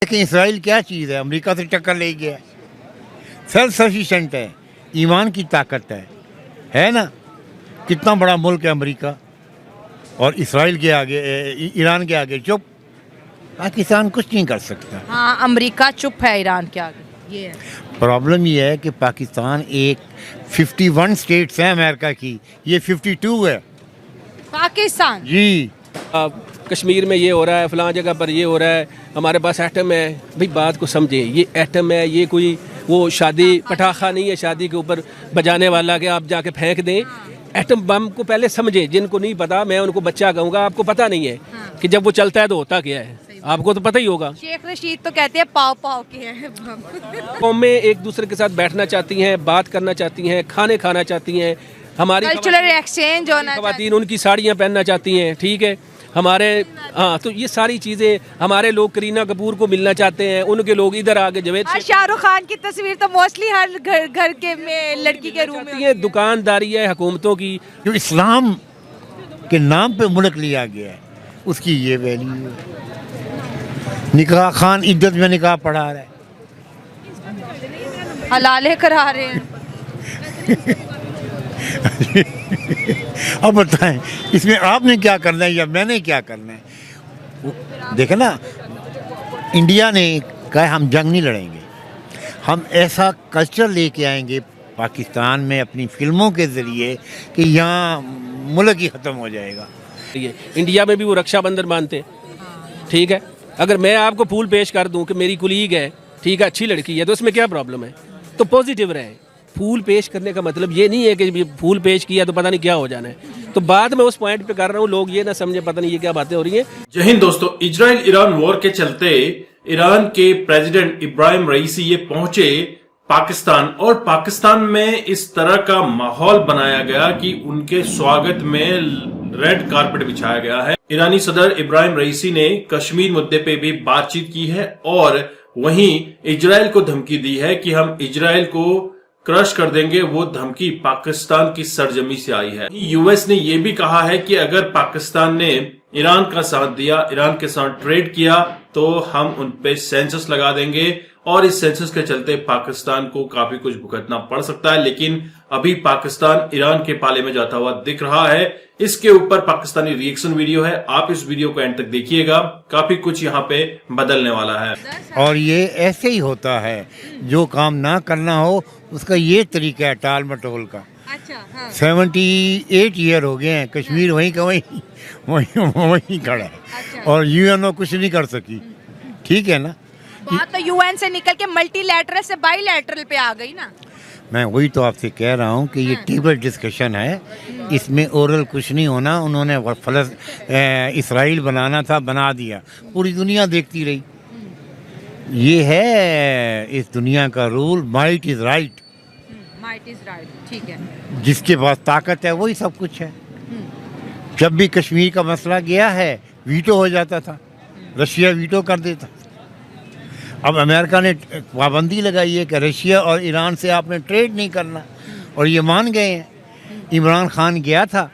लेकिन इसराइल क्या चीज़ है, अमेरिका से टक्कर ले गया है, सेल्फ सफिशेंट है, ईमान की ताकत है ना। कितना बड़ा मुल्क है अमेरिका, और इसराइल के आगे ईरान के आगे चुप। पाकिस्तान कुछ नहीं कर सकता। हाँ, अमेरिका चुप है ईरान के आगे, ये है प्रॉब्लम ये है कि पाकिस्तान एक 51 स्टेट्स हैं अमेरिका की, ये 52 है पाकिस्तान। जी। कश्मीर में ये हो रहा है, फलां जगह पर ये हो रहा है, हमारे पास एटम है। भाई बात को समझे, ये एटम है, ये कोई वो शादी पटाखा नहीं है शादी के ऊपर बजाने वाला कि आप जाके फेंक दें। एटम बम को पहले समझे, जिनको नहीं पता मैं उनको बच्चा कहूँगा, आपको पता नहीं है कि जब वो चलता है तो होता क्या है, आपको तो पता ही होगा। शेख रशीद तो कहते हैं पाव पाव के हैं। कौमें एक दूसरे के साथ बैठना चाहती हैं, बात करना चाहती हैं, खाने खाना चाहती हैं। हमारी कल्चरल एक्सचेंज होना खवातीन उनकी साड़ियाँ पहनना चाहती हैं, ठीक है। हमारे हाँ, तो ये सारी चीज़ें, हमारे लोग करीना कपूर को मिलना चाहते हैं, उनके लोग इधर आके जवेद शाहरुख खान की तस्वीर तो मोस्टली हर घर के में लड़की के रूम में। ये दुकानदारी है हुकूमतों की। जो इस्लाम के नाम पे मुल्क लिया गया है, उसकी ये वैल्यू है। निकाह खान इद्दत में निकाह पढ़ा रहा है, हलाले करा रहे हैं। अब बताएं इसमें आपने क्या करना है या मैंने क्या करना है। देखे ना, इंडिया ने कहा हम जंग नहीं लड़ेंगे, हम ऐसा कल्चर लेके आएंगे पाकिस्तान में अपनी फिल्मों के ज़रिए कि यहाँ मुल्क ही ख़त्म हो जाएगा। ये इंडिया में भी वो रक्षाबंधन मानते, ठीक है। अगर मैं आपको फूल पेश कर दूं कि मेरी कुलीग है, ठीक है, अच्छी लड़की है, तो उसमें क्या प्रॉब्लम है? तो पॉजिटिव रहे। फूल पेश करने का मतलब ये नहीं है कि फूल पेश किया तो पता नहीं क्या हो जाना है। तो बाद में उस पॉइंट पे कर रहा हूँ, लोग ये ना समझे पता नहीं ये क्या बातें हो रही हैं। जय हिंद दोस्तों। इजराइल ईरान वॉर के चलते ईरान के प्रेसिडेंट इब्राहिम रईसी ये पहुंचे पाकिस्तान, और पाकिस्तान में इस तरह का माहौल बनाया गया कि उनके स्वागत में रेड कारपेट बिछाया गया है। ईरानी सदर इब्राहिम रईसी ने कश्मीर मुद्दे पे भी बातचीत की है, और वहीं इजराइल को धमकी दी है कि हम इजराइल को क्रश कर देंगे। वो धमकी पाकिस्तान की सरजमी से आई है। यूएस ने यह भी कहा है कि अगर पाकिस्तान ने ईरान का साथ दिया, ईरान के साथ ट्रेड किया, तो हम उन पे सेंसस लगा देंगे, और इस सेंसस के चलते पाकिस्तान को काफी कुछ भुगतना पड़ सकता है। लेकिन अभी पाकिस्तान ईरान के पाले में जाता हुआ दिख रहा है। इसके ऊपर पाकिस्तानी रिएक्शन वीडियो है, आप इस वीडियो को एंड तक देखिएगा, काफी कुछ यहाँ पे बदलने वाला है। और ये ऐसे ही होता है, जो काम ना करना हो उसका ये तरीका है टाल मटोल का। अच्छा, हाँ। 78 ईयर हो गए हैं, कश्मीर वहीं का वहीं खड़ा है। अच्छा। और यूएनओ कुछ नहीं कर सकी, ठीक है ना। बात तो यूएन से निकल के मल्टीलैटरल से बाईलैटरल पे आ गई ना। मैं वही तो आपसे कह रहा हूँ कि ये टेबल डिस्कशन है, इसमें ओरल कुछ नहीं होना। उन्होंने इसराइल बनाना था, बना दिया, पूरी दुनिया देखती रही। ये है इस दुनिया का rule, might is right. Might is right, ठीक है। जिसके पास ताकत है वही सब कुछ है। जब भी कश्मीर का मसला गया है, वीटो हो जाता था, रशिया वीटो कर देता। अब अमेरिका ने पाबंदी लगाई है कि रशिया और ईरान से आपने ट्रेड नहीं करना, और ये मान गए हैं। इमरान खान गया था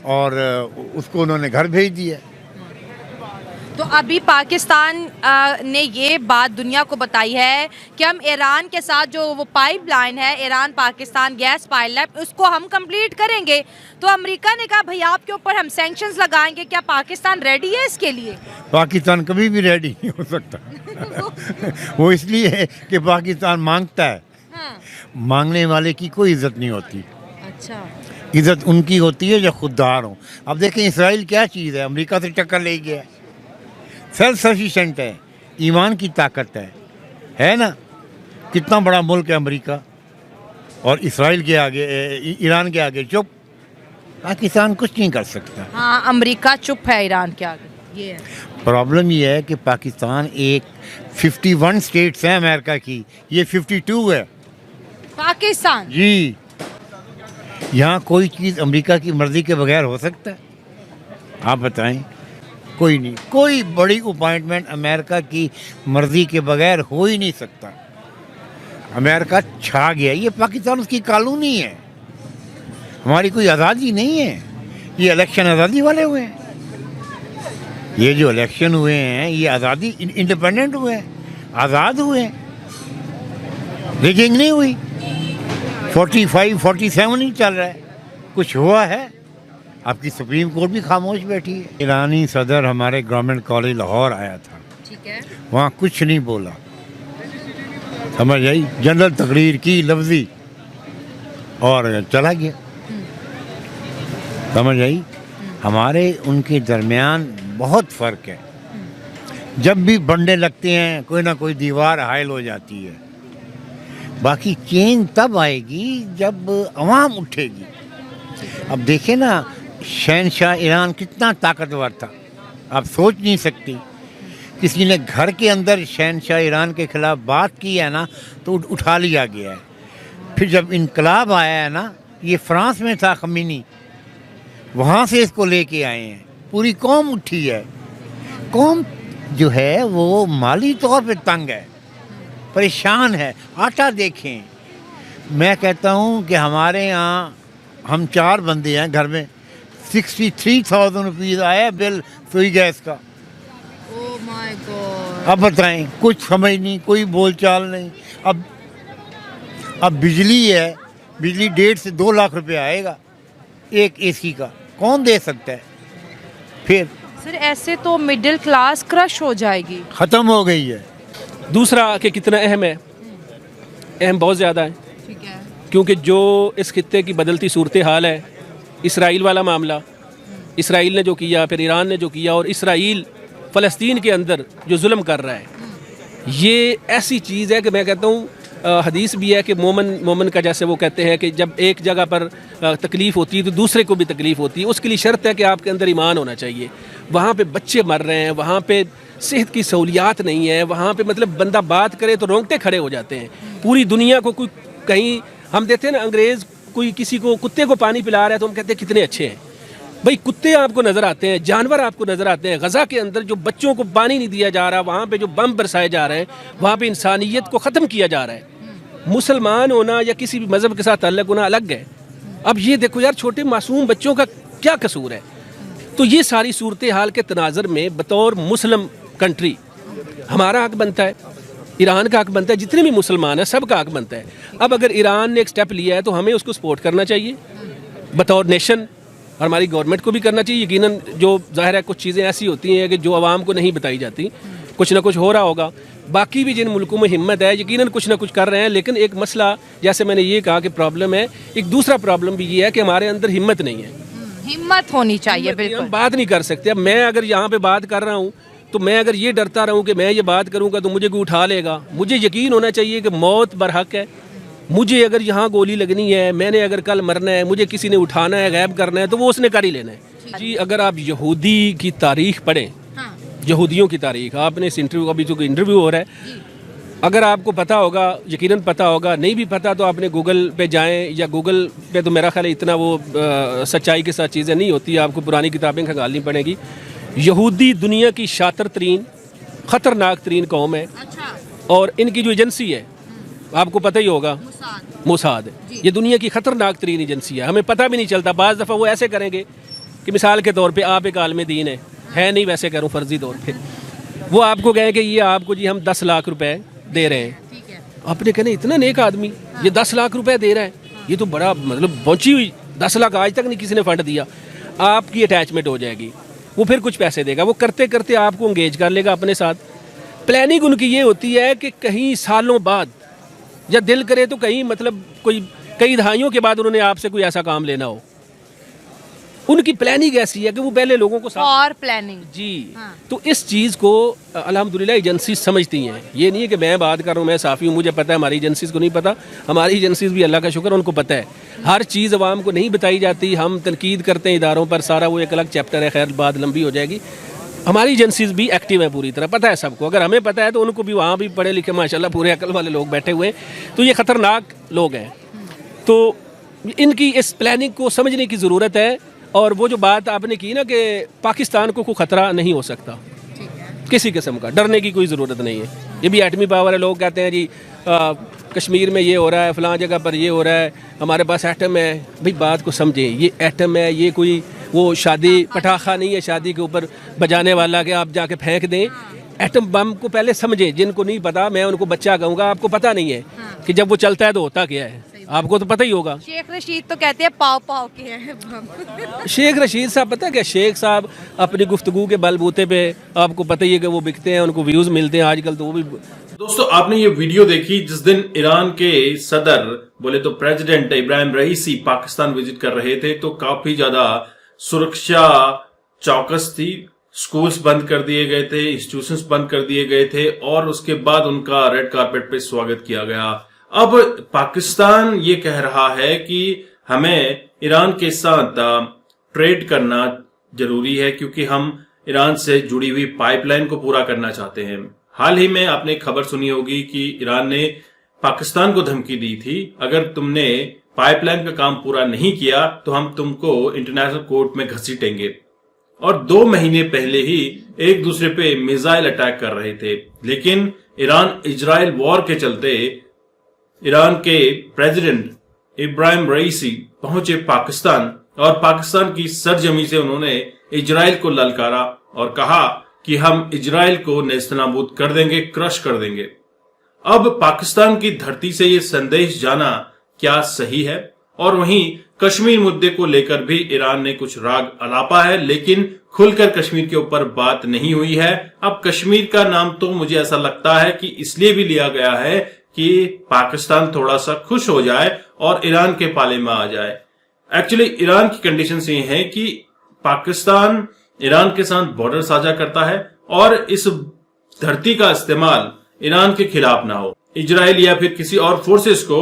और उसको उन्होंने घर भेज दिया। तो अभी पाकिस्तान ने ये बात दुनिया को बताई है कि हम ईरान के साथ जो वो पाइपलाइन है, ईरान पाकिस्तान गैस पाइपलाइन, उसको हम कंप्लीट करेंगे। तो अमेरिका ने कहा भाई आपके ऊपर हम सैंक्शंस लगाएंगे, क्या पाकिस्तान रेडी है इसके लिए? पाकिस्तान कभी भी रेडी नहीं हो सकता। वो इसलिए है कि पाकिस्तान मांगता है। हाँ। मांगने वाले की कोई इज्जत नहीं होती। अच्छा। इज्जत उनकी होती है जो खुददार हो। अब देखें इसराइल क्या चीज़ है, अमेरिका से टक्कर ले गया है, सेल्फ सफिशेंट है, ईमान की ताकत है ना। कितना बड़ा मुल्क है अमेरिका, और इसराइल के आगे ईरान के आगे चुप। पाकिस्तान कुछ नहीं कर सकता। हाँ, अमेरिका चुप है ईरान के आगे, ये है प्रॉब्लम ये है कि पाकिस्तान एक 51 स्टेट्स हैं अमेरिका की, ये 52 है पाकिस्तान जी। यहाँ कोई चीज़ अमेरिका की मर्जी के बगैर हो सकता है? आप बताएं। कोई नहीं, कोई बड़ी अपॉइंटमेंट अमेरिका की मर्जी के बगैर हो ही नहीं सकता। अमेरिका छा गया, ये पाकिस्तान उसकी कॉलोनी है, हमारी कोई आज़ादी नहीं है। ये इलेक्शन आज़ादी वाले हुए हैं, ये जो इलेक्शन हुए हैं ये आज़ादी इंडिपेंडेंट हुए हैं। आज़ाद हुए, रिगिंग नहीं हुई। 45, 47 ही चल रहा है, कुछ हुआ है? आपकी सुप्रीम कोर्ट भी खामोश बैठी है। ईरानी सदर हमारे गवर्नमेंट कॉलेज लाहौर आया था, ठीक है, वहाँ कुछ नहीं बोला, समझ आई, जनरल तकरीर की लफ्जी और चला गया, समझ आई। हमारे उनके दरमियान बहुत फ़र्क है। जब भी बंडे लगते हैं कोई ना कोई दीवार हायल हो जाती है। बाकी चेंज तब आएगी जब अवाम उठेगी। अब देखें ना, शहनशाह ईरान कितना ताकतवर था, आप सोच नहीं सकती। किसी ने घर के अंदर शहनशाह ईरान के ख़िलाफ़ बात की है ना तो उठा लिया गया है। फिर जब इनकलाब आया है ना, ये फ्रांस में था खमीनी, वहाँ से इसको लेके आए हैं, पूरी कौम उठी है। कौम जो है वो माली तौर पे तंग है, परेशान है। आटा देखें, मैं कहता हूँ कि हमारे यहाँ हम 4 बंदे हैं घर में, 63,000 रुपीज़ आया बिल सुई गैस का। Oh my God. अब बताएं, कुछ समझ नहीं, कोई बोलचाल नहीं। अब बिजली है, बिजली 1.5 से 2 लाख रुपए आएगा एक एसी का, कौन दे सकता है? फिर सर ऐसे तो मिडिल क्लास क्रश हो जाएगी। ख़त्म हो गई है। दूसरा कि कितना अहम है, अहम बहुत ज़्यादा है, ठीक है, क्योंकि जो इस खित्ते की बदलती सूरत हाल है, इसराइल वाला मामला, इसराइल ने जो किया, फिर ईरान ने जो किया, और इसराइल फ़लस्तीन के अंदर जो जुल्म कर रहा है, ये ऐसी चीज़ है कि मैं कहता हूँ, हदीस भी है कि मोमन का, जैसे वो कहते हैं कि जब एक जगह पर तकलीफ़ होती है तो दूसरे को भी तकलीफ़ होती है। उसके लिए शर्त है कि आपके अंदर ईमान होना चाहिए। वहाँ पे बच्चे मर रहे हैं, वहाँ पे सेहत की सहूलियात नहीं है, वहाँ पे मतलब बंदा बात करे तो रोंगटे खड़े हो जाते हैं। पूरी दुनिया को कोई कहीं हम देते हैं ना, अंग्रेज़ कोई किसी को कुत्ते को पानी पिला रहा है तो हम कहते हैं कितने अच्छे हैं। भाई कुत्ते आपको नज़र आते हैं, जानवर आपको नज़र आते हैं। गज़ा के अंदर जो बच्चों को पानी नहीं दिया जा रहा, वहाँ पे जो बम बरसाए जा रहे हैं, वहाँ पे इंसानियत को ख़त्म किया जा रहा है। मुसलमान होना या किसी भी मज़हब के साथ ताल्लुक़ होना अलग है। अब ये देखो यार, छोटे मासूम बच्चों का क्या कसूर है? तो ये सारी सूरत हाल के तनाज़र में बतौर मुस्लिम कंट्री हमारा हक बनता है, ईरान का हक बनता है, जितने भी मुसलमान हैं सब का हक बनता है। अब अगर ईरान ने एक स्टेप लिया है तो हमें उसको सपोर्ट करना चाहिए बतौर नेशन, और हमारी गवर्नमेंट को भी करना चाहिए। यकीनन जो ज़ाहिर है कुछ चीज़ें ऐसी होती हैं कि जो आवाम को नहीं बताई जाती, कुछ ना कुछ हो रहा होगा। बाकी भी जिन मुल्कों में हिम्मत है यकीनन कुछ ना कुछ कर रहे हैं, लेकिन एक मसला, जैसे मैंने ये कहा कि प्रॉब्लम है, एक दूसरा प्रॉब्लम भी ये है कि हमारे अंदर हिम्मत नहीं है। हिम्मत होनी चाहिए, बिल्कुल। हम बात नहीं कर सकते। अब मैं अगर यहाँ पे बात कर रहा हूँ तो मैं अगर ये डरता रहूँ कि मैं ये बात करूँगा तो मुझे कोई उठा लेगा, मुझे यकीन होना चाहिए कि मौत बरहक है। मुझे अगर यहाँ गोली लगनी है, मैंने अगर कल मरना है, मुझे किसी ने उठाना है, गायब करना है, तो वो उसने कर ही लेना है। जी, अगर आप यहूदी की तारीख पढ़ें, यहूदियों की तारीख, आपने इस इंटरव्यू, अभी जो इंटरव्यू हो रहा है, अगर आपको पता होगा, यकीनन पता होगा, नहीं भी पता तो आपने गूगल पे जाएं, या गूगल पे तो मेरा ख्याल है इतना वो सच्चाई के साथ चीज़ें नहीं होती, आपको पुरानी किताबें खंगालनी पड़ेगी। यहूदी दुनिया की शातिर तरीन, ख़तरनाक तरीन कौम है, और इनकी जो एजेंसी है आपको पता ही होगा, मोसाद, ये दुनिया की ख़तरनाक तरीन एजेंसी है। हमें पता भी नहीं चलता। बाज़ दफ़ा वो ऐसे करेंगे कि मिसाल के तौर पे आप एक आलम दीन है नहीं, वैसे करूँ फ़र्जी तौर पे, वो आपको कहें कि ये आपको जी हम 10 लाख रुपए दे रहे हैं। आपने कहना इतना नेक आदमी, ये 10 लाख रुपए दे रहा है, ये तो बड़ा मतलब पहुँची हुई, 10 लाख आज तक नहीं किसी ने फंड दिया। आपकी अटैचमेंट हो जाएगी, वो फिर कुछ पैसे देगा, वो करते करते आपको इंगेज कर लेगा अपने साथ। प्लानिंग उनकी ये होती है कि कहीं सालों बाद, या दिल करे तो कहीं मतलब कोई कई दहाइयों के बाद उन्होंने आपसे कोई ऐसा काम लेना हो, उनकी प्लानिंग ऐसी है कि वो पहले लोगों को और प्लानिंग जी। तो इस चीज़ को अल्हम्दुलिल्लाह एजेंसी समझती हैं। ये नहीं है कि मैं बात कर रहा हूँ, मैं साफ़ी हूँ, मुझे पता है, हमारी एजेंसीज को नहीं पता। हमारी एजेंसीज भी अल्लाह का शुक्र उनको पता है। हर चीज़ अवाम को नहीं बताई जाती, हम तनकीद करते हैं इदारों पर, सारा वो एक अलग चैप्टर है, खैर बात लंबी हो जाएगी। हमारी एजेंसीज भी एक्टिव है पूरी तरह, पता है सबको। अगर हमें पता है तो उनको भी, वहाँ भी पढ़े लिखे माशाल्लाह पूरे अकल वाले लोग बैठे हुए हैं। तो ये ख़तरनाक लोग हैं, तो इनकी इस प्लानिंग को समझने की ज़रूरत है। और वो जो बात आपने की ना कि पाकिस्तान को कोई ख़तरा नहीं हो सकता, किसी किस्म का डरने की कोई ज़रूरत नहीं है। ये भी एटमी पावर है। लोग कहते हैं जी कश्मीर में ये हो रहा है, फ़लाँ जगह पर ये हो रहा है, हमारे पास एटम है। भाई बात को समझें, ये एटम है, ये कोई वो शादी पटाखा नहीं है शादी के ऊपर बजाने वाला कि आप जाके फेंक दें। एटम बम को पहले समझे, जिनको नहीं पता मैं उनको बच्चा कहूँगा, आपको पता नहीं है कि जब वो चलता है तो होता क्या है, आपको तो पता ही होगा। शेख रशीद तो कहते हैं पाव पाव के हैं। शेख रशीद साहब पता है क्या, शेख साहब अपनी गुफ्तगू के बलबूते पे आपको पता ही है कि वो बिकते हैं, उनको व्यूज मिलते हैं आजकल, तो वो भी। दोस्तों आपने ये वीडियो देखी जिस दिन ईरान के सदर बोले तो प्रेसिडेंट इब्राहिम रईसी पाकिस्तान विजिट कर रहे थे, तो काफी ज्यादा सुरक्षा चौकस थी। स्कूल्स बंद कर दिए गए थे, इंस्टीट्यूशंस बंद कर दिए गए थे और उसके बाद उनका रेड कारपेट पे स्वागत किया गया। अब पाकिस्तान ये कह रहा है कि हमें ईरान के साथ ट्रेड करना जरूरी है क्योंकि हम ईरान से जुड़ी हुई पाइपलाइन को पूरा करना चाहते हैं। हाल ही में आपने खबर सुनी होगी कि ईरान ने पाकिस्तान को धमकी दी थी, अगर तुमने पाइपलाइन का काम पूरा नहीं किया तो हम तुमको इंटरनेशनल कोर्ट में घसीटेंगे। और 2 महीने पहले ही एक दूसरे पे मिसाइल अटैक कर रहे थे, लेकिन ईरान इजराइल वॉर के चलते ईरान के प्रेसिडेंट इब्राहिम रईसी पहुंचे पाकिस्तान और पाकिस्तान की सरजमी से उन्होंने इजराइल को ललकारा और कहा कि हम इजराइल को नेस्तनाबूद कर देंगे, क्रश कर देंगे। अब पाकिस्तान की धरती से ये संदेश जाना क्या सही है? और वहीं कश्मीर मुद्दे को लेकर भी ईरान ने कुछ राग अलापा है, लेकिन खुलकर कश्मीर के ऊपर बात नहीं हुई है। अब कश्मीर का नाम तो मुझे ऐसा लगता है कि इसलिए भी लिया गया है कि पाकिस्तान थोड़ा सा खुश हो जाए और ईरान के पाले में आ जाए। एक्चुअली ईरान की कंडीशन ये है कि पाकिस्तान ईरान के साथ बॉर्डर साझा करता है और इस धरती का इस्तेमाल ईरान के खिलाफ ना हो, इजराइल या फिर किसी और फोर्सेस को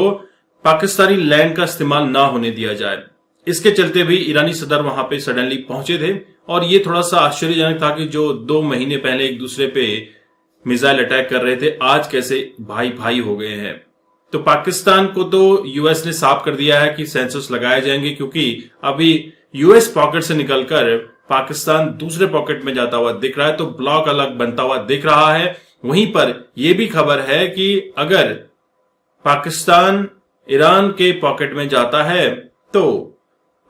पाकिस्तानी लैंड का इस्तेमाल ना होने दिया जाए। इसके चलते भी ईरानी सदर वहां पे सडनली पहुंचे थे और ये थोड़ा सा आश्चर्यजनक था कि जो 2 महीने पहले एक दूसरे पे मिसाइल अटैक कर रहे थे, आज कैसे भाई भाई हो गए हैं। तो पाकिस्तान को तो यूएस ने साफ कर दिया है कि सेंसर्स लगाए जाएंगे, क्योंकि अभी यूएस पॉकेट से निकलकर पाकिस्तान दूसरे पॉकेट में जाता हुआ दिख रहा है, तो ब्लॉक अलग बनता हुआ दिख रहा है। वहीं पर यह भी खबर है कि अगर पाकिस्तान ईरान के पॉकेट में जाता है तो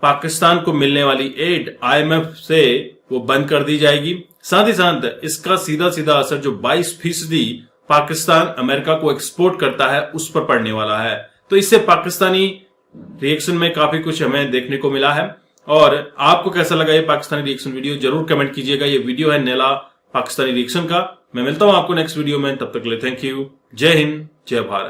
पाकिस्तान को मिलने वाली एड आईएमएफ से वो बंद कर दी जाएगी। साथ ही साथ इसका सीधा सीधा असर जो 22% पाकिस्तान अमेरिका को एक्सपोर्ट करता है उस पर पड़ने वाला है। तो इससे पाकिस्तानी रिएक्शन में काफी कुछ हमें देखने को मिला है। और आपको कैसा लगा ये पाकिस्तानी रिएक्शन वीडियो, जरूर कमेंट कीजिएगा। ये वीडियो है नेला पाकिस्तानी रिएक्शन का। मैं मिलता हूं आपको नेक्स्ट वीडियो में, तब तक के लिए थैंक यू। जय हिंद, जय भारत।